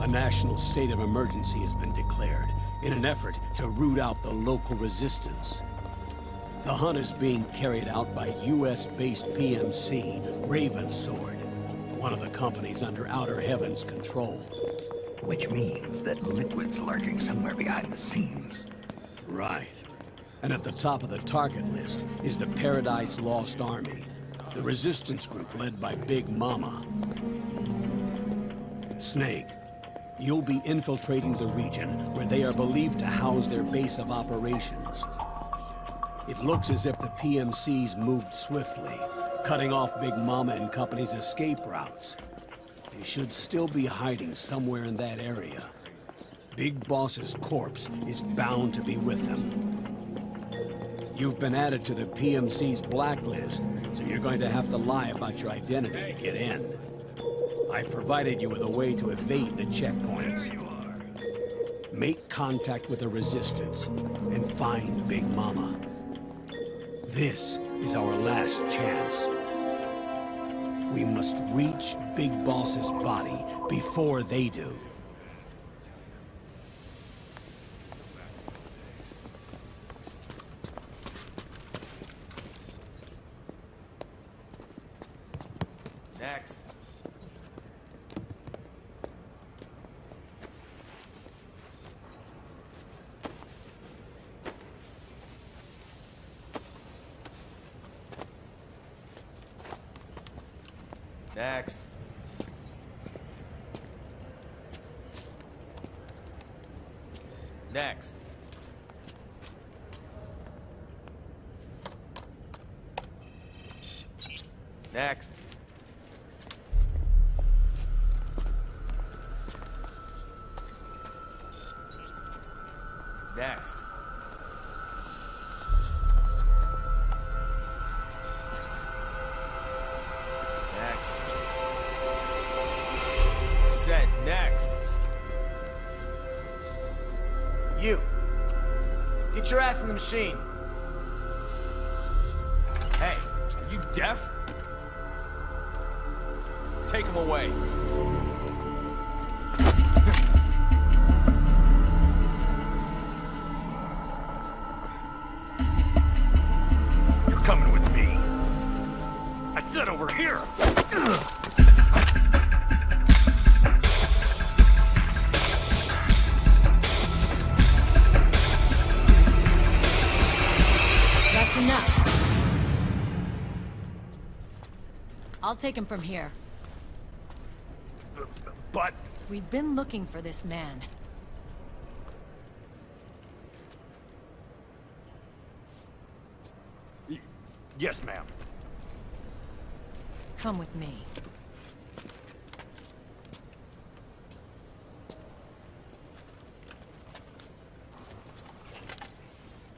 national state of emergency has been declared in an effort to root out the local resistance. The hunt is being carried out by US-based PMC, Ravensword, one of the companies under Outer Heaven's control. Which means that Liquid's lurking somewhere behind the scenes. Right. And at the top of the target list is the Paradise Lost Army, the resistance group led by Big Mama. Snake, you'll be infiltrating the region where they are believed to house their base of operations. It looks as if the PMC's moved swiftly, cutting off Big Mama and company's escape routes. They should still be hiding somewhere in that area. Big Boss's corpse is bound to be with them. You've been added to the PMC's blacklist, so you're going to have to lie about your identity to get in. I've provided you with a way to evade the checkpoints. Make contact with the Resistance and find Big Mama. This is our last chance. We must reach Big Boss's body before they do. Next. Next. Next. Next. Next. Next. Set next. You. Get your ass in the machine. Hey, are you deaf? Take him away. You're coming with me. I said over here. That's enough. I'll take him from here. But... We've been looking for this man. Yes, ma'am. Come with me.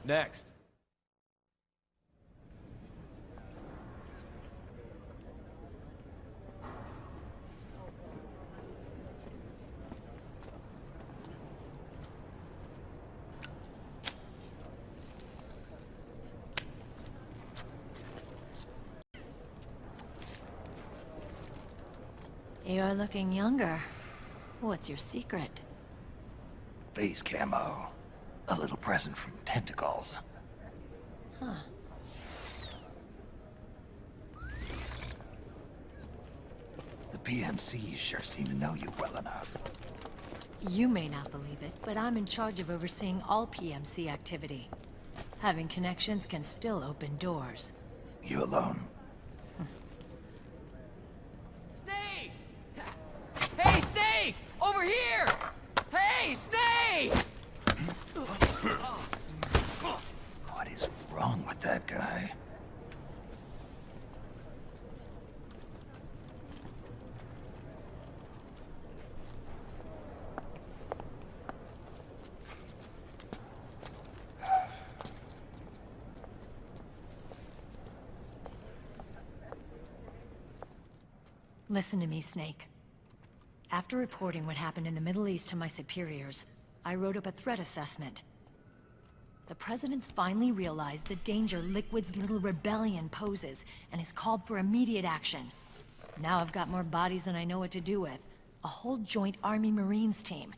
Next. You're looking younger. What's your secret? Face camo. A little present from Tentacles. Huh. The PMCs sure seem to know you well enough. You may not believe it, but I'm in charge of overseeing all PMC activity. Having connections can still open doors. You alone? Snake! Hey, Snake! Over here! Hey, Snake! What is wrong with that guy? Listen to me, Snake. After reporting what happened in the Middle East to my superiors, I wrote up a threat assessment. The President's finally realized the danger Liquid's little rebellion poses, and has called for immediate action. Now I've got more bodies than I know what to do with. A whole joint Army-Marines team.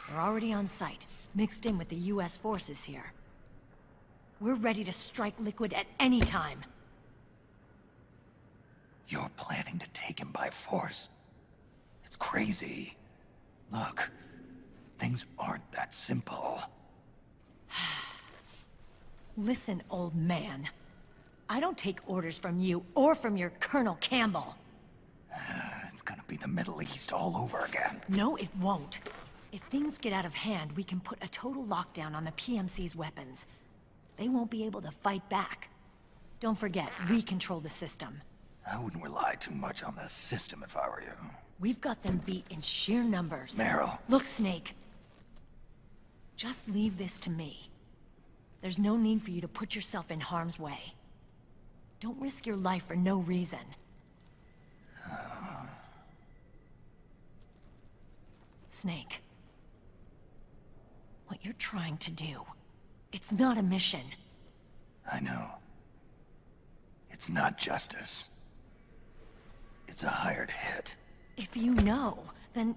They're already on site, mixed in with the US forces here. We're ready to strike Liquid at any time. You're planning to take him by force? It's crazy. Look, things aren't that simple. Listen, old man. I don't take orders from you or from your Colonel Campbell. It's gonna be the Middle East all over again. No, it won't. If things get out of hand, we can put a total lockdown on the PMC's weapons. They won't be able to fight back. Don't forget, we control the system. I wouldn't rely too much on the system if I were you. We've got them beat in sheer numbers. Meryl. Look, Snake. Just leave this to me. There's no need for you to put yourself in harm's way. Don't risk your life for no reason. Snake. What you're trying to do, it's not a mission. I know. It's not justice. It's a hired hit. If you know, then...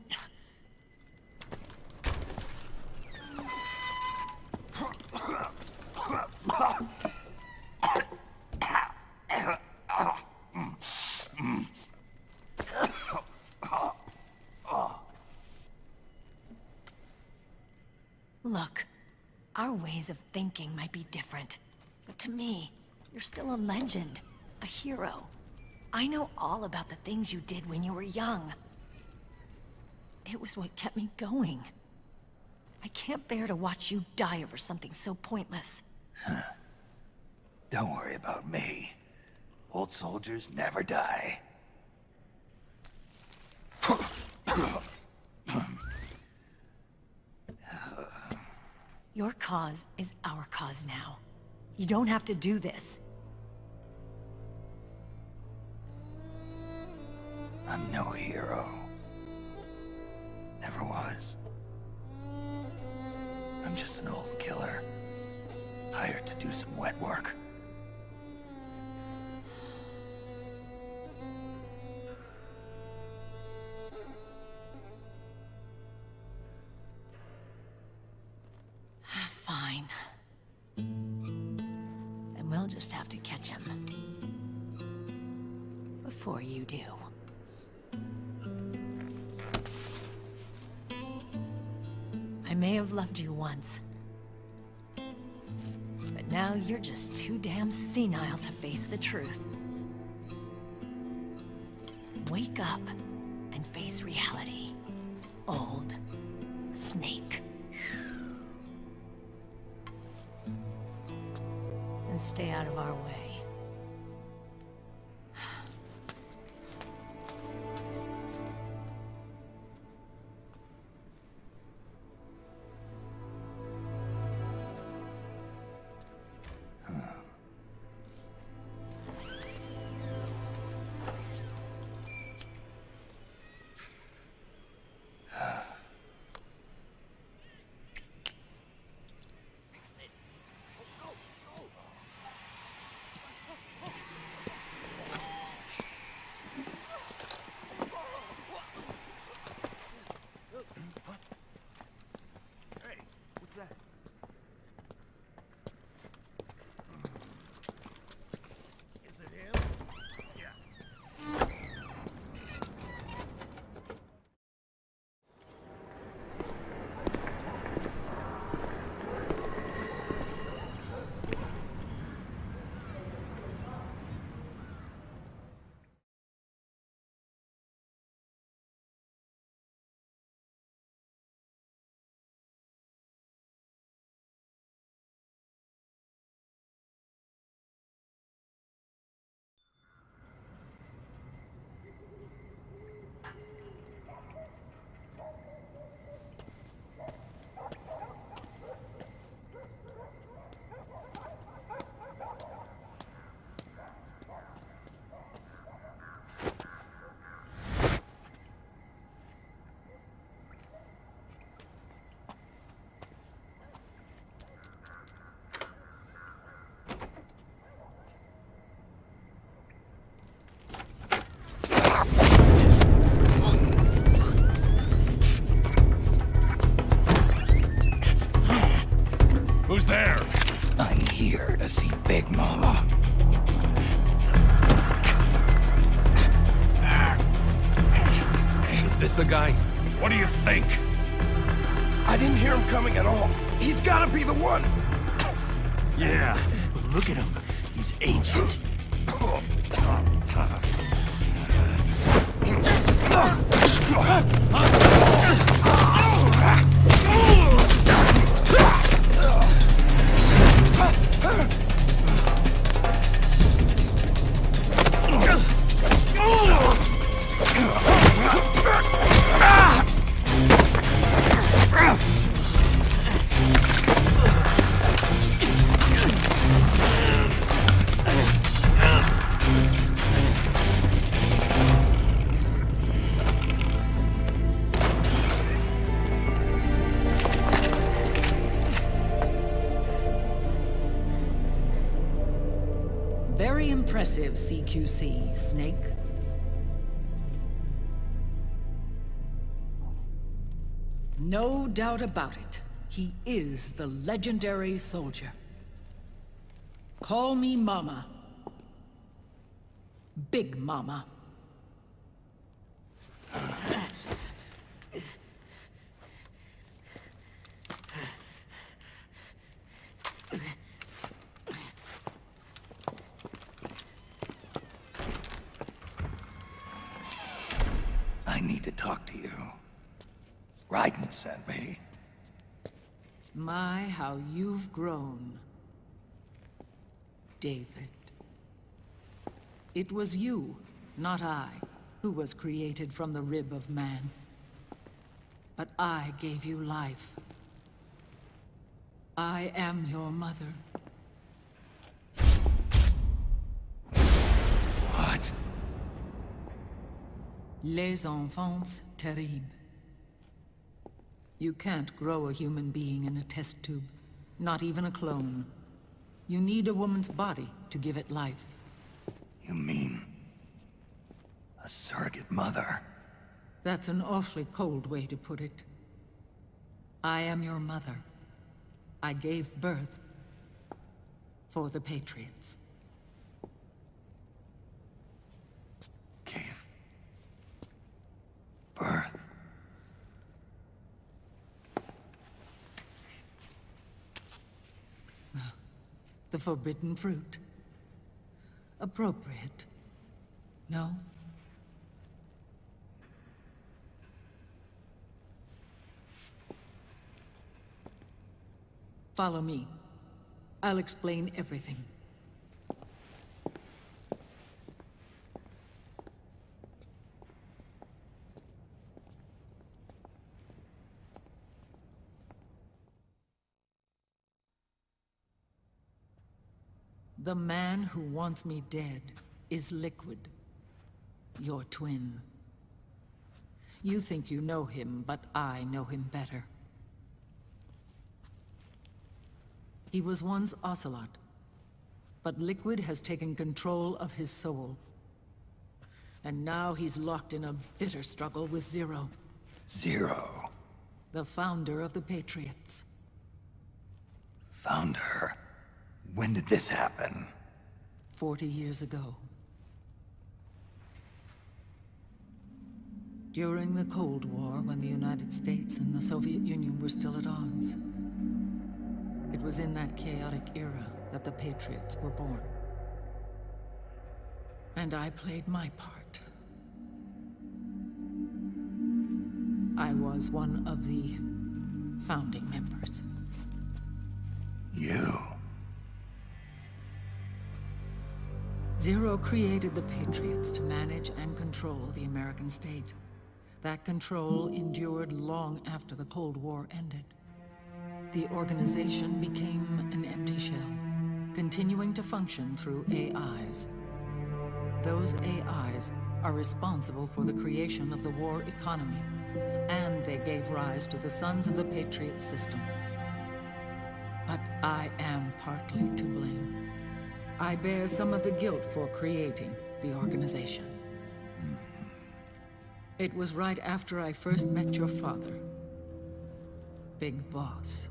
Look, our ways of thinking might be different, but to me, you're still a legend, a hero. I know all about the things you did when you were young. It was what kept me going. I can't bear to watch you die over something so pointless. Don't worry about me. Old soldiers never die. Your cause is our cause now. You don't have to do this. I'm no hero. Never was. I'm just an old killer, hired to do some wet work. Fine. Then we'll just have to catch him. Before you do. I may have loved you once. But now you're just too damn senile to face the truth. Wake up and face reality. Old Snake. And stay out of our way. here to see Big Mama. Is this the guy? What do you think? I didn't hear him coming at all. He's gotta be the one! Yeah, but look at him. He's ancient. Very impressive, CQC, Snake. No doubt about it. He is the legendary soldier. Call me Mama. Big Mama. I need to talk to you. Raiden sent me. My, how you've grown, David. It was you, not I, who was created from the rib of man. But I gave you life. I am your mother. What? Les enfants terribles. You can't grow a human being in a test tube, not even a clone. You need a woman's body to give it life. You mean... a surrogate mother? That's an awfully cold way to put it. I am your mother. I gave birth for the Patriots. Gave... birth? The forbidden fruit. Appropriate. No? Follow me. I'll explain everything. The man who wants me dead is Liquid, your twin. You think you know him, but I know him better. He was once Ocelot, but Liquid has taken control of his soul. And now he's locked in a bitter struggle with Zero, Zero. the founder of the Patriots. Found her. When did this happen? 40 years ago. During the Cold War, when the United States and the Soviet Union were still at odds. It was in that chaotic era that the Patriots were born. And I played my part. I was one of the founding members. You? Zero created the Patriots to manage and control the American state. That control endured long after the Cold War ended. The organization became an empty shell, continuing to function through AIs. Those AIs are responsible for the creation of the war economy, and they gave rise to the Sons of the Patriot system. But I am partly to blame. I bear some of the guilt for creating the organization. It was right after I first met your father, Big Boss.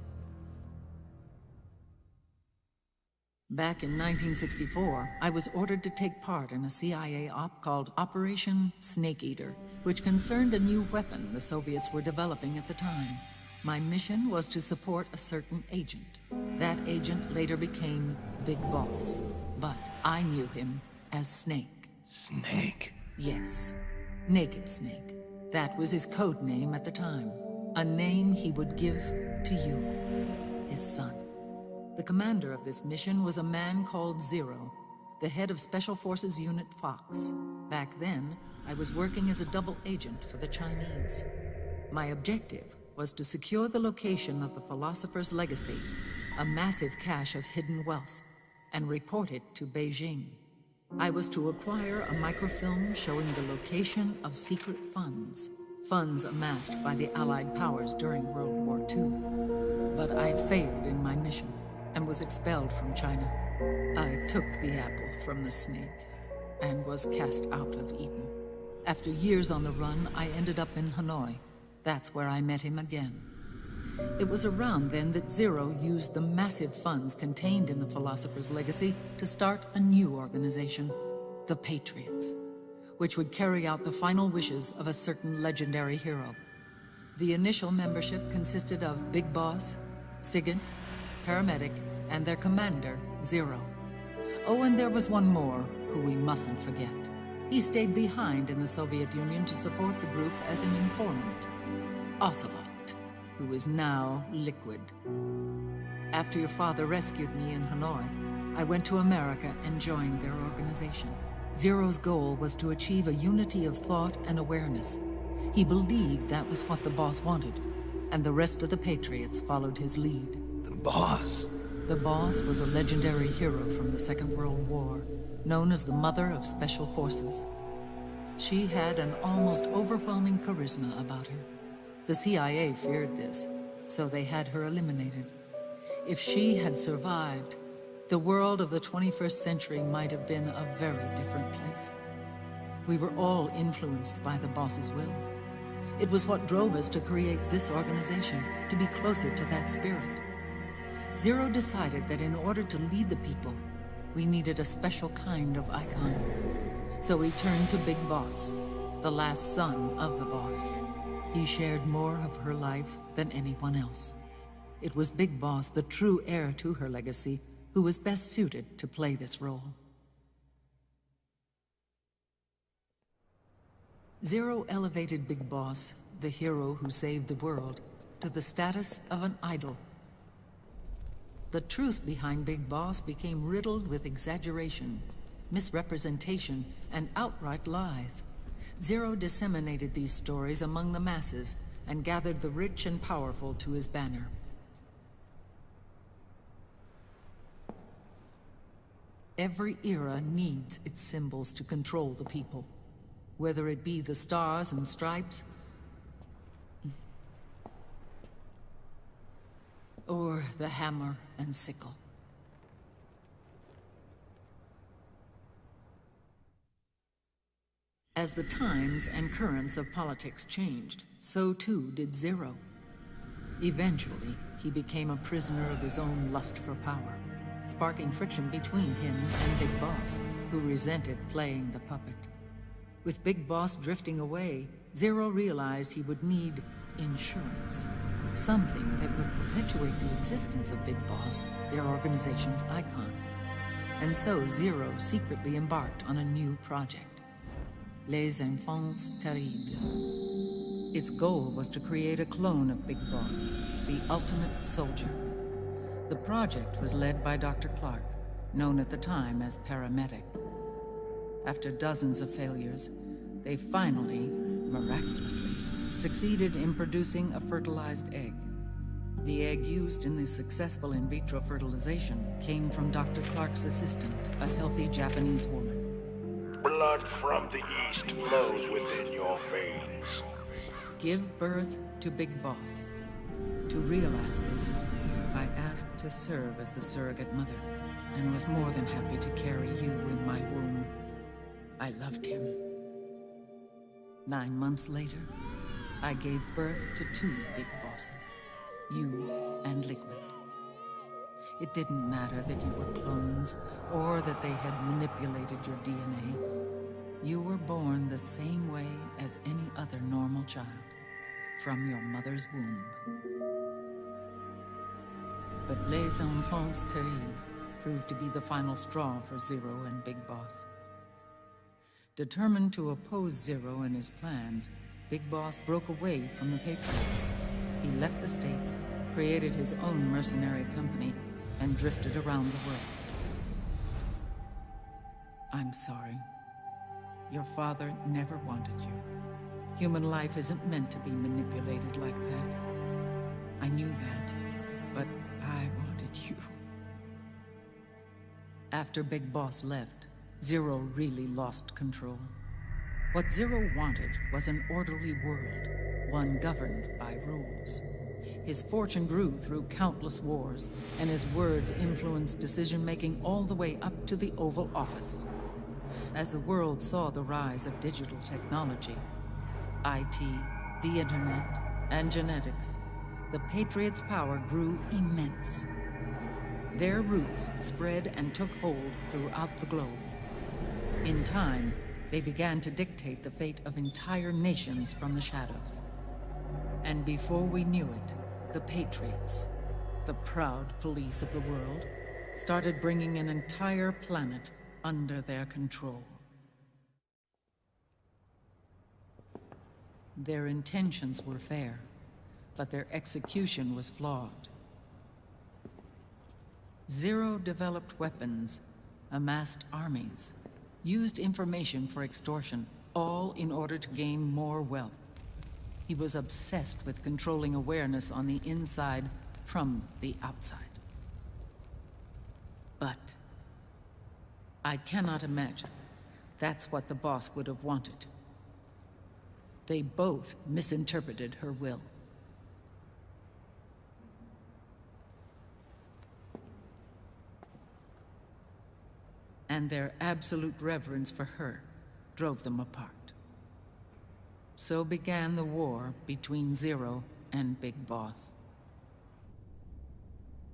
Back in 1964, I was ordered to take part in a CIA op called Operation Snake Eater, which concerned a new weapon the Soviets were developing at the time. My mission was to support a certain agent. That agent later became Big Boss, but I knew him as Snake. Snake? Yes, Naked Snake. That was his code name at the time. A name he would give to you, his son. The commander of this mission was a man called Zero, the head of Special Forces Unit Fox. Back then, I was working as a double agent for the Chinese. My objective was to secure the location of the Philosopher's Legacy, a massive cache of hidden wealth, and report it to Beijing. I was to acquire a microfilm showing the location of secret funds, funds amassed by the Allied powers during World War II. But I failed in my mission and was expelled from China. I took the apple from the snake and was cast out of Eden. After years on the run, I ended up in Hanoi. That's where I met him again. It was around then that Zero used the massive funds contained in the Philosopher's Legacy to start a new organization, the Patriots, which would carry out the final wishes of a certain legendary hero. The initial membership consisted of Big Boss, Sigint, Paramedic, and their commander, Zero. Oh, and there was one more who we mustn't forget. He stayed behind in the Soviet Union to support the group as an informant, Ocelot, who is now Liquid. After your father rescued me in Hanoi, I went to America and joined their organization. Zero's goal was to achieve a unity of thought and awareness. He believed that was what the boss wanted, and the rest of the Patriots followed his lead. The boss? The boss was a legendary hero from the Second World War, known as the Mother of Special Forces. She had an almost overwhelming charisma about her. The CIA feared this, so they had her eliminated. If she had survived, the world of the 21st century might have been a very different place. We were all influenced by the boss's will. It was what drove us to create this organization, to be closer to that spirit. Zero decided that in order to lead the people, we needed a special kind of icon. So he turned to Big Boss, the last son of the boss. He shared more of her life than anyone else. It was Big Boss, the true heir to her legacy, who was best suited to play this role. Zero elevated Big Boss, the hero who saved the world, to the status of an idol. The truth behind Big Boss became riddled with exaggeration, misrepresentation, and outright lies. Zero disseminated these stories among the masses and gathered the rich and powerful to his banner. Every era needs its symbols to control the people, whether it be the stars and stripes, or the hammer and sickle. As the times and currents of politics changed, so too did Zero. Eventually, he became a prisoner of his own lust for power, sparking friction between him and Big Boss, who resented playing the puppet. With Big Boss drifting away, Zero realized he would need insurance. Something that would perpetuate the existence of Big Boss, their organization's icon. And so Zero secretly embarked on a new project, Les Enfants Terribles. Its goal was to create a clone of Big Boss, the ultimate soldier. The project was led by Dr. Clark, known at the time as Paramedic. After dozens of failures, they finally, miraculously, succeeded in producing a fertilized egg. The egg used in the successful in vitro fertilization came from Dr. Clark's assistant, a healthy Japanese woman. Blood from the east flows within your veins. Give birth to Big Boss. To realize this, I asked to serve as the surrogate mother, and was more than happy to carry you in my womb. I loved him. 9 months later, I gave birth to 2 Big Bosses, you and Liquid. It didn't matter that you were clones. mutations, or that they had manipulated your DNA. You were born the same way as any other normal child, from your mother's womb. But les enfants terribles proved to be the final straw for Zero and Big Boss. Determined to oppose Zero and his plans, Big Boss broke away from the Patriots. He left the States, created his own mercenary company, and drifted around the world. I'm sorry. Your father never wanted you. Human life isn't meant to be manipulated like that. I knew that, but I wanted you. After Big Boss left, Zero really lost control. What Zero wanted was an orderly world, one governed by rules. His fortune grew through countless wars, and his words influenced decision-making all the way up to the Oval Office. As the world saw the rise of digital technology, IT, the internet, and genetics, the Patriots' power grew immense. Their roots spread and took hold throughout the globe. In time, they began to dictate the fate of entire nations from the shadows. And before we knew it, the Patriots, the proud police of the world, started bringing an entire planet under their control. Their intentions were fair, but their execution was flawed. Zero developed weapons, amassed armies, used information for extortion, all in order to gain more wealth. He was obsessed with controlling awareness on the inside from the outside. But I cannot imagine that's what the boss would have wanted. They both misinterpreted her will. And their absolute reverence for her drove them apart. So began the war between Zero and Big Boss.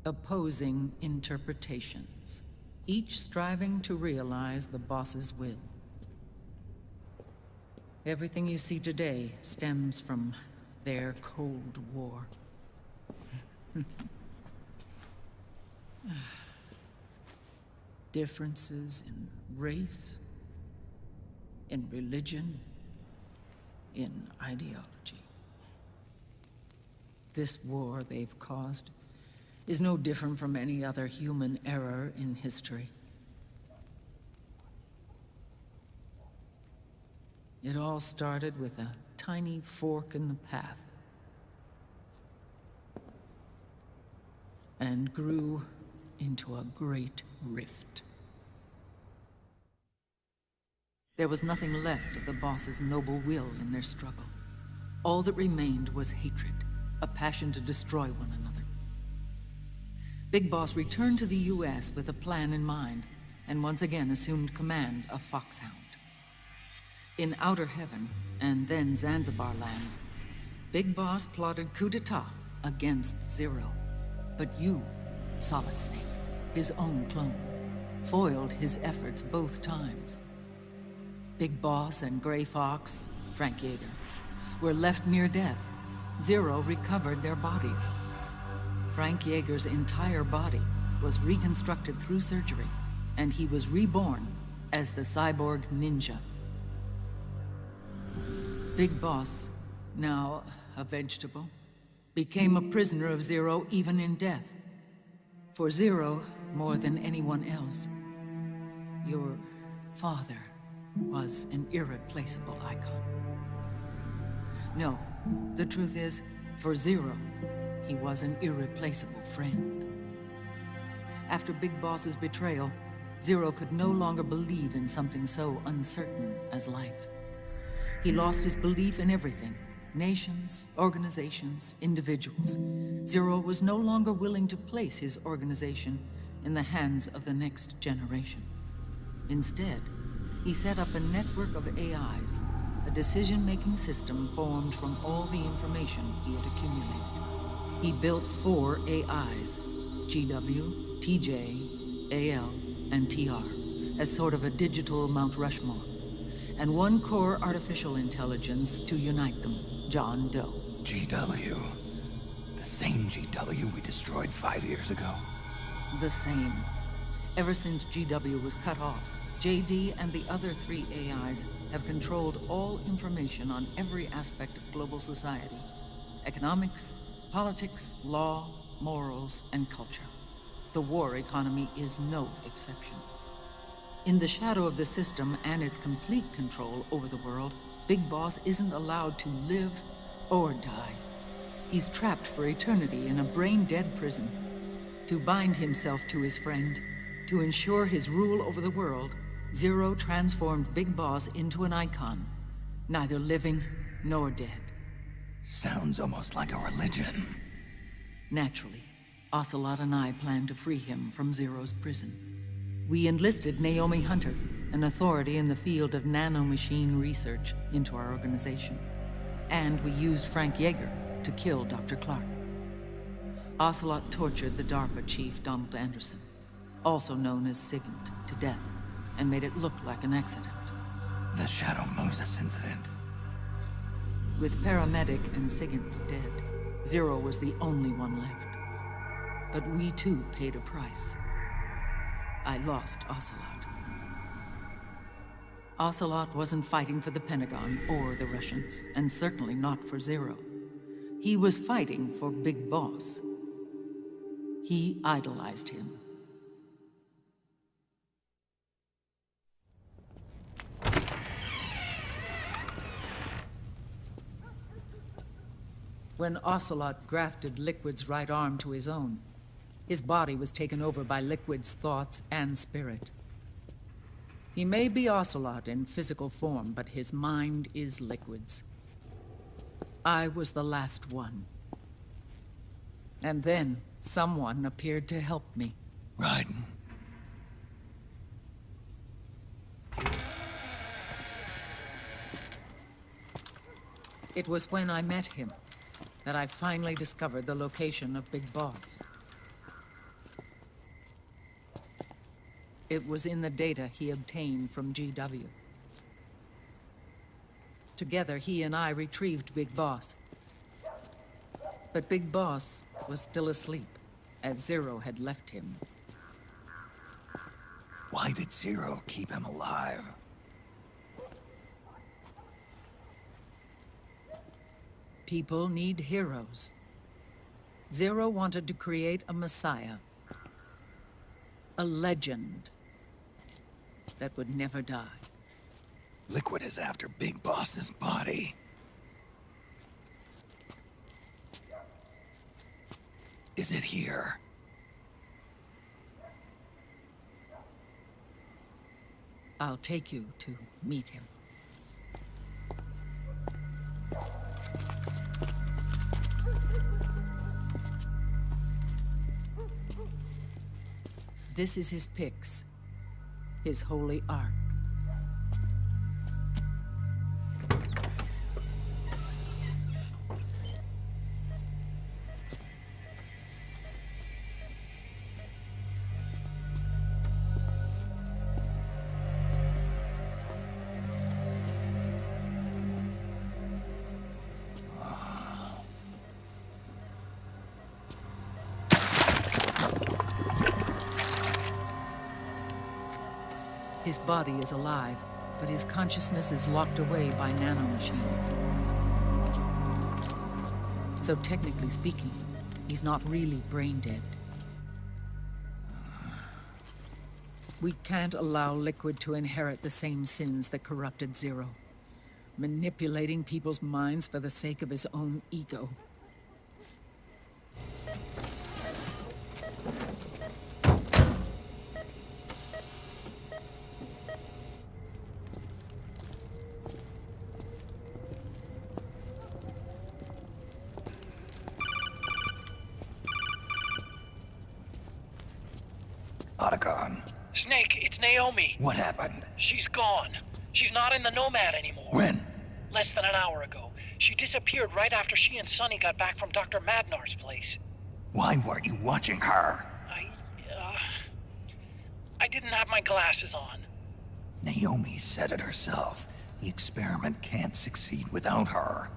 Opposing interpretations, each striving to realize the boss's will. Everything you see today stems from their Cold War. Differences in race, in religion, in ideology. This war they've caused is no different from any other human error in history. It all started with a tiny fork in the path and grew into a great rift. There was nothing left of the boss's noble will in their struggle. All that remained was hatred, a passion to destroy one another. Big Boss returned to the US with a plan in mind, and once again assumed command of Foxhound. In Outer Heaven, and then Zanzibar Land, Big Boss plotted coup d'etat against Zero. But you, Solid Snake, his own clone, foiled his efforts both times. Big Boss and Gray Fox, Frank Yeager, were left near death. Zero recovered their bodies. Frank Yeager's entire body was reconstructed through surgery, and he was reborn as the cyborg ninja. Big Boss, now a vegetable, became a prisoner of Zero even in death. For Zero, more than anyone else, your father was an irreplaceable icon. No, the truth is, for Zero, he was an irreplaceable friend. After Big Boss's betrayal, Zero could no longer believe in something so uncertain as life. He lost his belief in everything. Nations, organizations, individuals. Zero was no longer willing to place his organization in the hands of the next generation. Instead, he set up a network of AIs, a decision-making system formed from all the information he had accumulated. He built 4 AIs, GW, TJ, AL, and TR, as sort of a digital Mount Rushmore, and one core artificial intelligence to unite them, John Doe. GW. The same GW we destroyed 5 years ago. The same. Ever since GW was cut off, JD and the other 3 AIs have controlled all information on every aspect of global society. Economics, politics, law, morals, and culture. The war economy is no exception. In the shadow of the system and its complete control over the world, Big Boss isn't allowed to live or die. He's trapped for eternity in a brain-dead prison. To bind himself to his friend, to ensure his rule over the world, Zero transformed Big Boss into an icon, neither living nor dead. Sounds almost like a religion. Naturally, Ocelot and I plan to free him from Zero's prison. We enlisted Naomi Hunter, an authority in the field of nanomachine research, into our organization. And we used Frank Yeager to kill Dr. Clark. Ocelot tortured the DARPA chief, Donald Anderson, also known as Sigint, to death, and made it look like an accident. The Shadow Moses incident. With Paramedic and Sigint dead, Zero was the only one left. But we too paid a price. I lost Ocelot. Ocelot wasn't fighting for the Pentagon or the Russians, and certainly not for Zero. He was fighting for Big Boss. He idolized him. When Ocelot grafted Liquid's right arm to his own, his body was taken over by Liquid's thoughts and spirit. He may be Ocelot in physical form, but his mind is Liquid's. I was the last one. And then someone appeared to help me. Raiden. It was when I met him that I finally discovered the location of Big Boss. It was in the data he obtained from GW. Together, he and I retrieved Big Boss. But Big Boss was still asleep, as Zero had left him. Why did Zero keep him alive? People need heroes. Zero wanted to create a messiah. A legend that would never die. Liquid is after Big Boss's body. Is it here? I'll take you to meet him. This is his pyx, his holy ark. His body is alive, but his consciousness is locked away by nanomachines. So technically speaking, he's not really brain dead. We can't allow Liquid to inherit the same sins that corrupted Zero. Manipulating people's minds for the sake of his own ego. Otacon. Snake, it's Naomi. What happened? She's gone. She's not in the Nomad anymore. When? Less than an hour ago. She disappeared right after she and Sonny got back from Dr. Madnar's place. Why weren't you watching her? I didn't have my glasses on. Naomi said it herself. The experiment can't succeed without her.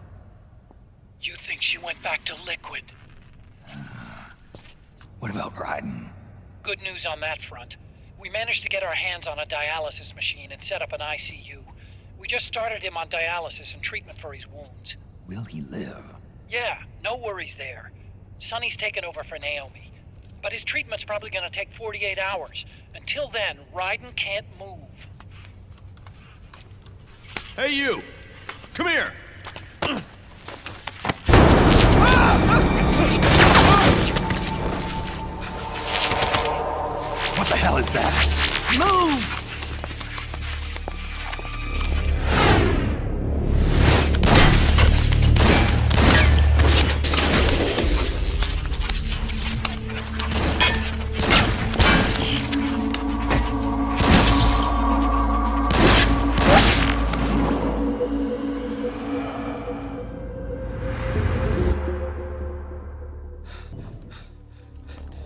You think she went back to Liquid? What about Raiden? Good news on that front. We managed to get our hands on a dialysis machine and set up an ICU. We just started him on dialysis and treatment for his wounds. Will he live? Yeah, no worries there. Sonny's taken over for Naomi. But his treatment's probably gonna take 48 hours. Until then, Raiden can't move. Hey, you! Come here! What the hell is that? Move!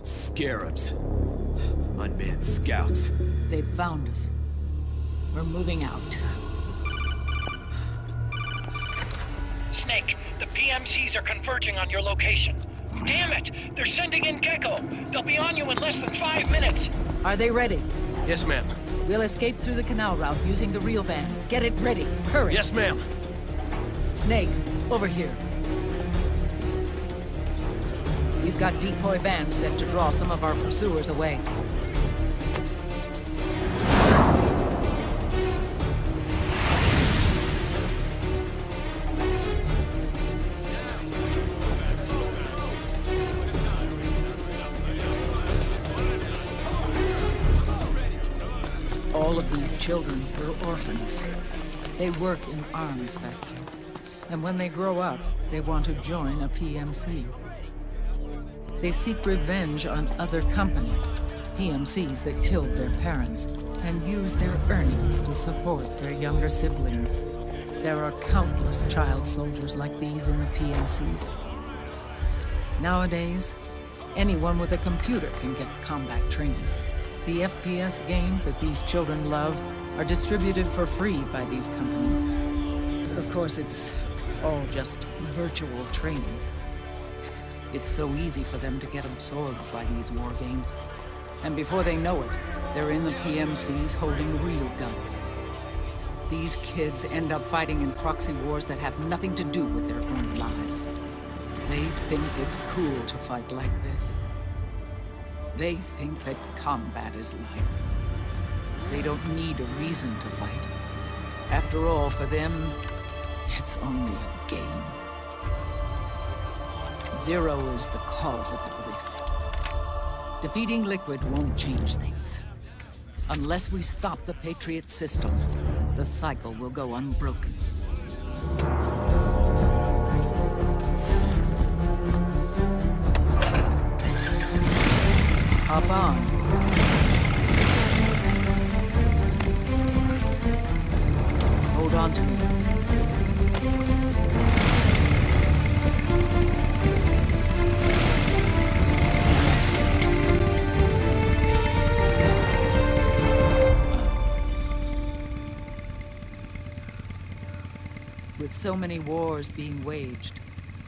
Scarabs. Unmanned scouts. They've found us. We're moving out. Snake, the PMCs are converging on your location. Damn it! They're sending in Gecko! They'll be on you in less than 5 minutes! Are they ready? Yes, ma'am. We'll escape through the canal route using the real van. Get it ready. Hurry. Yes, ma'am. Snake, over here. We've got decoy vans set to draw some of our pursuers away. All of these children were orphans. They work in arms factories. And when they grow up, they want to join a PMC. They seek revenge on other companies, PMCs that killed their parents, and use their earnings to support their younger siblings. There are countless child soldiers like these in the PMCs. Nowadays, anyone with a computer can get combat training. The FPS games that these children love are distributed for free by these companies. Of course, it's all just virtual training. It's so easy for them to get absorbed by these war games. And before they know it, they're in the PMCs holding real guns. These kids end up fighting in proxy wars that have nothing to do with their own lives. They think it's cool to fight like this. They think that combat is life. They don't need a reason to fight. After all, for them, it's only a game. Zero is the cause of all this. Defeating Liquid won't change things. Unless we stop the Patriot system, the cycle will go unbroken. Hop on. Hold on to me. With so many wars being waged,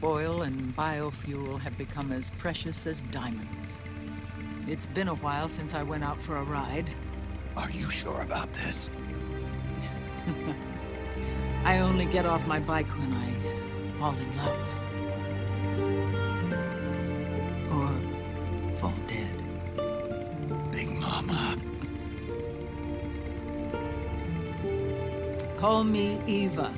oil and biofuel have become as precious as diamonds. It's been a while since I went out for a ride. Are you sure about this? I only get off my bike when I fall in love. Or fall dead. Big Mama. Call me Eva.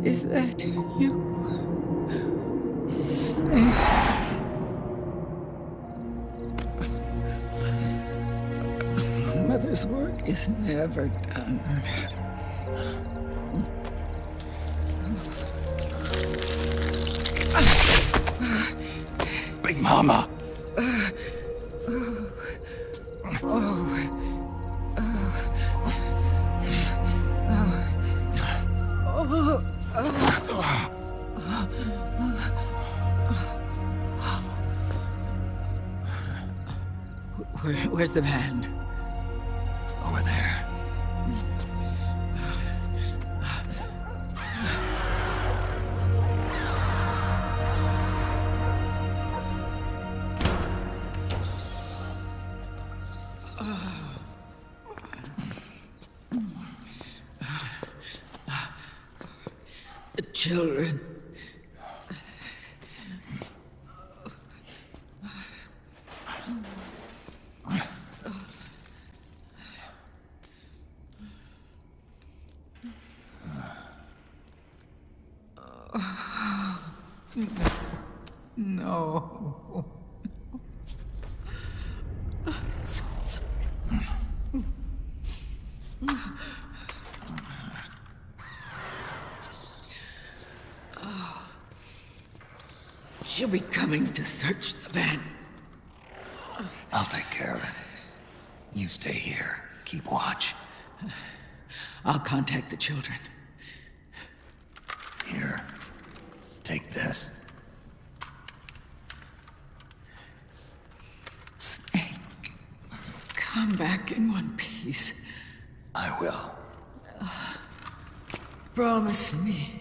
Is that you? Snake? Mother's work is never done. Big Mama! Where's the van? Over there. The children. No. I'm so sorry. She'll be coming to search the van. I'll take care of it. You stay here. Keep watch. I'll contact the children. Here. Take this. Snake, come back in one piece. I will. Promise me.